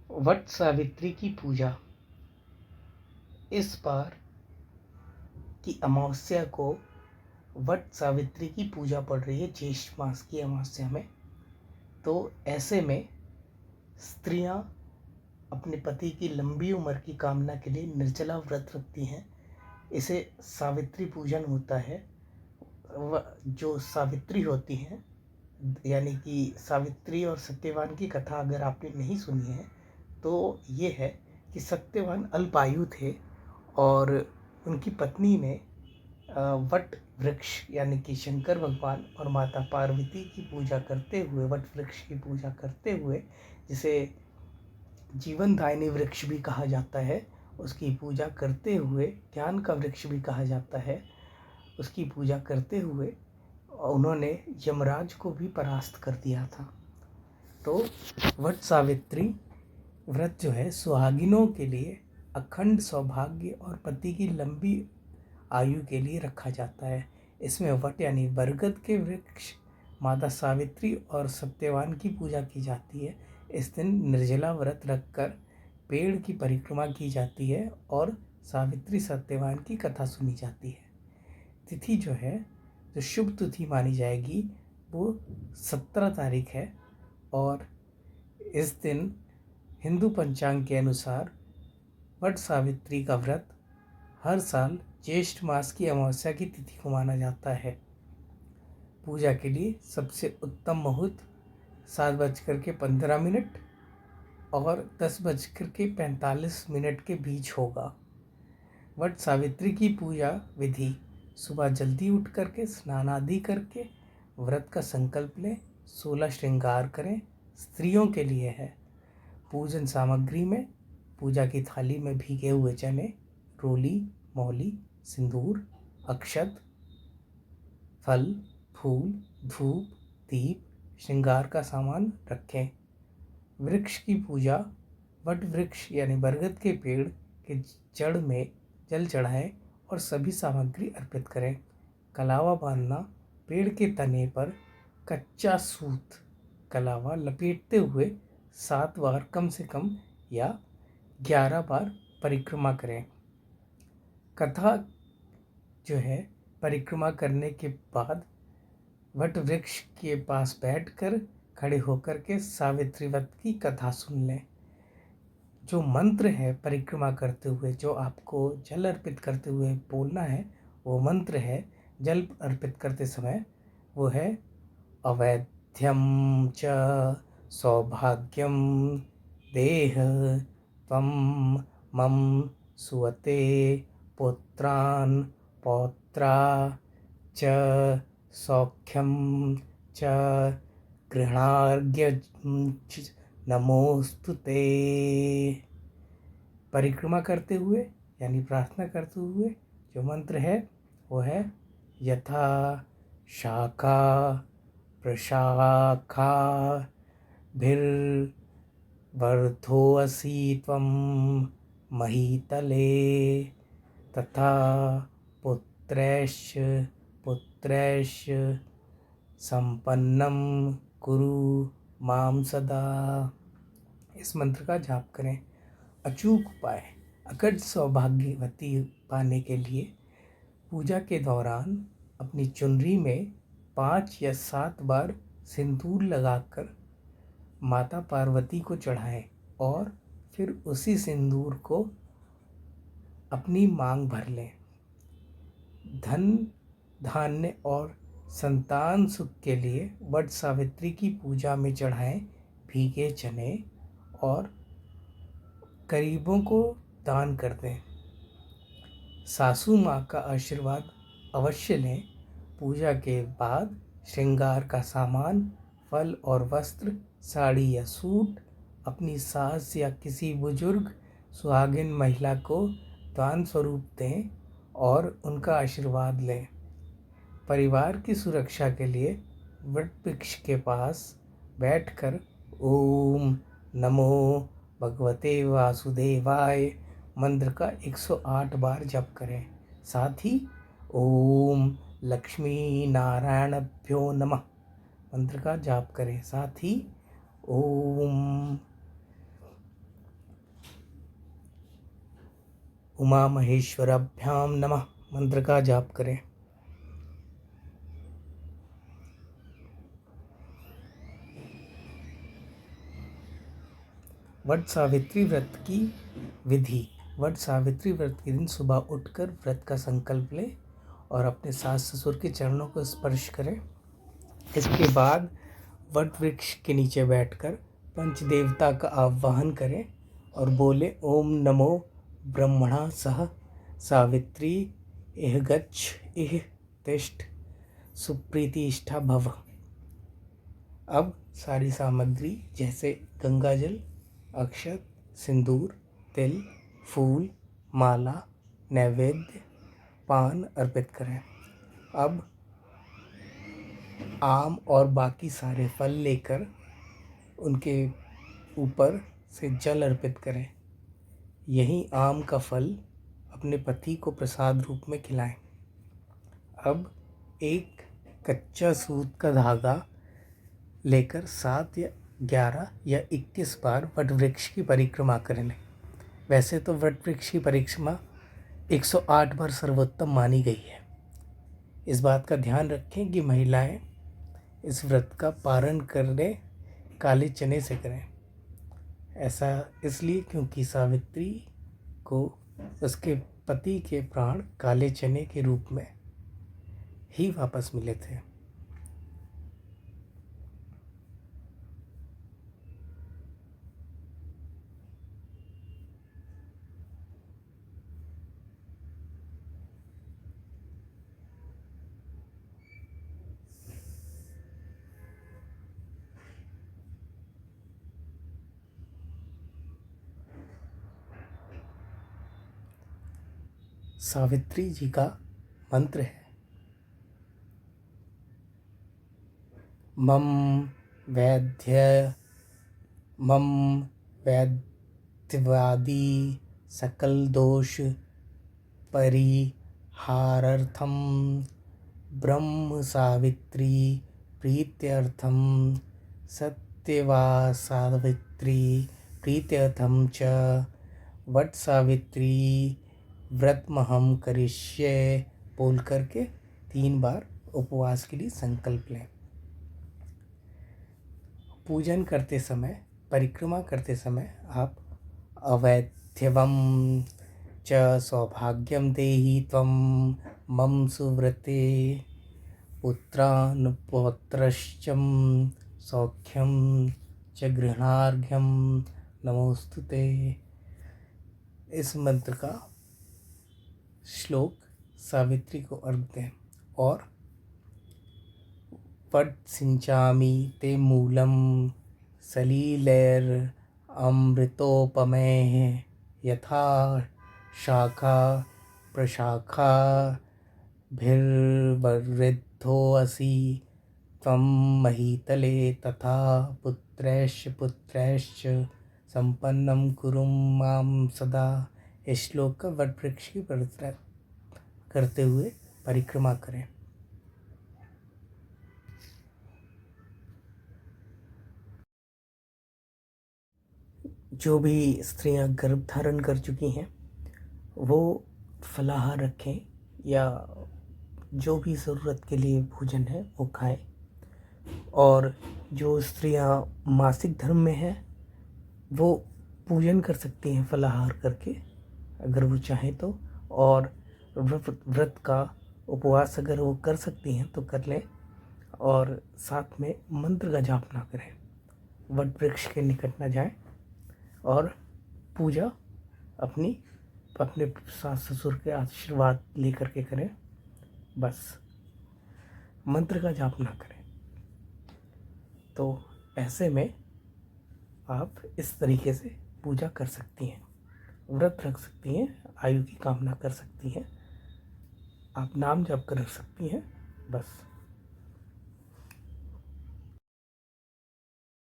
वट सावित्री की पूजा। इस बार की अमावस्या को वट सावित्री की पूजा पड़ रही है, ज्येष्ठ मास की अमावस्या में। तो ऐसे में स्त्रियां अपने पति की लंबी उम्र की कामना के लिए निर्जला व्रत रखती हैं। इसे सावित्री पूजन होता है। जो सावित्री होती हैं, यानी कि सावित्री और सत्यवान की कथा अगर आपने नहीं सुनी है तो ये है कि सत्यवान अल्पायु थे और उनकी पत्नी ने वट वृक्ष यानी कि शंकर भगवान और माता पार्वती की पूजा करते हुए, वट वृक्ष की पूजा करते हुए, जिसे जीवनदायिनी वृक्ष भी कहा जाता है, उसकी पूजा करते हुए, ज्ञान का वृक्ष भी कहा जाता है, उसकी पूजा करते हुए उन्होंने यमराज को भी परास्त कर दिया था। तो वट सावित्री व्रत जो है सुहागिनों के लिए अखंड सौभाग्य और पति की लंबी आयु के लिए रखा जाता है। इसमें वट यानी बरगद के वृक्ष, माता सावित्री और सत्यवान की पूजा की जाती है। इस दिन निर्जला व्रत रखकर पेड़ की परिक्रमा की जाती है और सावित्री सत्यवान की कथा सुनी जाती है। तिथि जो है, जो शुभ तिथि मानी जाएगी, वो 17 तारीख है और इस दिन हिंदू पंचांग के अनुसार वट सावित्री का व्रत हर साल ज्येष्ठ मास की अमावस्या की तिथि को माना जाता है। पूजा के लिए सबसे उत्तम मुहूर्त 7:15 और 10:45 के बीच होगा। वट सावित्री की पूजा विधि: सुबह जल्दी उठ करके स्नान आदि करके व्रत का संकल्प लें, 16 श्रृंगार करें। स्त्रियों के लिए है। पूजन सामग्री में पूजा की थाली में भीगे हुए चने, रोली, मौली, सिंदूर, अक्षत, फल, फूल, धूप, दीप, श्रृंगार का सामान रखें। वृक्ष की पूजा: वट वृक्ष यानी बरगद के पेड़ के जड़ में जल चढ़ाएं और सभी सामग्री अर्पित करें। कलावा बांधना: पेड़ के तने पर कच्चा सूत कलावा लपेटते हुए 7 बार कम से कम या 11 बार परिक्रमा करें। कथा जो है, परिक्रमा करने के बाद वट वृक्ष के पास बैठकर खड़े होकर के सावित्री व्रत की कथा सुन लें। जो मंत्र है परिक्रमा करते हुए, जो आपको जल अर्पित करते हुए बोलना है, वो मंत्र है जल अर्पित करते समय, वो है अवैध्यम च सौभाग्यम देह त्वं मम सुवते पुत्रान् पौत्रा च सौख्यम च गृहणार्घ्य नमोस्तुते। परिक्रमा करते हुए यानी प्रार्थना करते हुए जो मंत्र है वो है यथा शाखा प्रशाखा भिर्वर्धोऽसि त्वं महीतले तथा पुत्रैश्च संपन्नं कुरु मां सदा। इस मंत्र का जाप करें। अचूक उपाय: अखंड सौभाग्यवती पाने के लिए पूजा के दौरान अपनी चुनरी में 5 या 7 बार सिंदूर लगाकर माता पार्वती को चढ़ाएं और फिर उसी सिंदूर को अपनी मांग भर लें। धन धान्य और संतान सुख के लिए वट सावित्री की पूजा में चढ़ाएं भीगे चने और गरीबों को दान कर दें। सासू माँ का आशीर्वाद अवश्य लें। पूजा के बाद श्रृंगार का सामान, फल और वस्त्र, साड़ी या सूट अपनी सास या किसी बुजुर्ग सुहागिन महिला को दान स्वरूप दें और उनका आशीर्वाद लें। परिवार की सुरक्षा के लिए वट वृक्ष के पास बैठकर ओम नमो भगवते वासुदेवाय मंत्र का 108 बार जप करें। साथ ही ओम लक्ष्मी नारायणभ्यो नमः मंत्र का जाप करें। साथ ही ओम उमा महेश्वराभ्याम नमः मंत्र का जाप करें। वट सावित्री व्रत की विधि। वट सावित्री व्रत के दिन सुबह उठकर व्रत का संकल्प लें और अपने सास ससुर के चरणों को स्पर्श करें। इसके बाद वट वृक्ष के नीचे बैठकर पंचदेवता का आवाहन करें और बोले ओम नमो ब्रह्मणा सह सावित्री इह गच्छ इह तिष्ठ सुप्रीतिष्ठा भव। अब सारी सामग्री जैसे गंगाजल, अक्षत, सिंदूर, तिल, फूल, माला, नैवेद्य, पान अर्पित करें। अब आम और बाकी सारे फल लेकर उनके ऊपर से जल अर्पित करें। यही आम का फल अपने पति को प्रसाद रूप में खिलाएं। अब एक कच्चा सूत का धागा लेकर 7 या 11 या 21 बार वट वृक्ष की परिक्रमा करें। वैसे तो वट वृक्ष की परिक्रमा 108 बार सर्वोत्तम मानी गई है। इस बात का ध्यान रखें कि महिलाएं इस व्रत का पारण करने काले चने से करें। ऐसा इसलिए क्योंकि सावित्री को उसके पति के प्राण काले चने के रूप में ही वापस मिले थे। सावित्री जी का मंत्र है मम वैद्यवादी सकल दोष परिहारार्थम ब्रह्म सावित्री प्रीत्यर्थम सत्यवा सावित्री प्रीत्यर्थम च वट सावित्री व्रतमहम करिष्ये बोल करके 3 बार उपवास के लिए संकल्प लें। पूजन करते समय, परिक्रमा करते समय आप अवैध्यवम च सौभाग्यम देहि त्वं मम सुव्रते पुत्रान् पौत्रश्चम सौख्यम च गृहणार्घ्यम नमोस्तुते। इस मंत्र का श्लोक सावित्री को अर्घ दें और वट सिंचामि ते मूलम सलीलैर अमृतोपमैः यथा शाखा प्रशाखा भिर्वृद्धोऽसि त्वं महीतले तथा पुत्रैश्च संपन्नं कुरु मां सदा। इस श्लोक का वट वृक्ष की परिक्रमा करते हुए परिक्रमा करें। जो भी स्त्रियां गर्भ धारण कर चुकी हैं वो फलाहार रखें या जो भी ज़रूरत के लिए भोजन है वो खाएं। और जो स्त्रियां मासिक धर्म में हैं वो पूजन कर सकती हैं फलाहार करके अगर वो चाहें तो। और व्रत का उपवास अगर वो कर सकती हैं तो कर लें और साथ में मंत्र का जाप ना करें, वट वृक्ष के निकट ना जाएं और पूजा अपने सास ससुर के आशीर्वाद लेकर के करें। बस मंत्र का जाप ना करें। तो ऐसे में आप इस तरीके से पूजा कर सकती हैं, व्रत रख सकती हैं, आयु की कामना कर सकती हैं, आप नाम जप कर सकती हैं। बस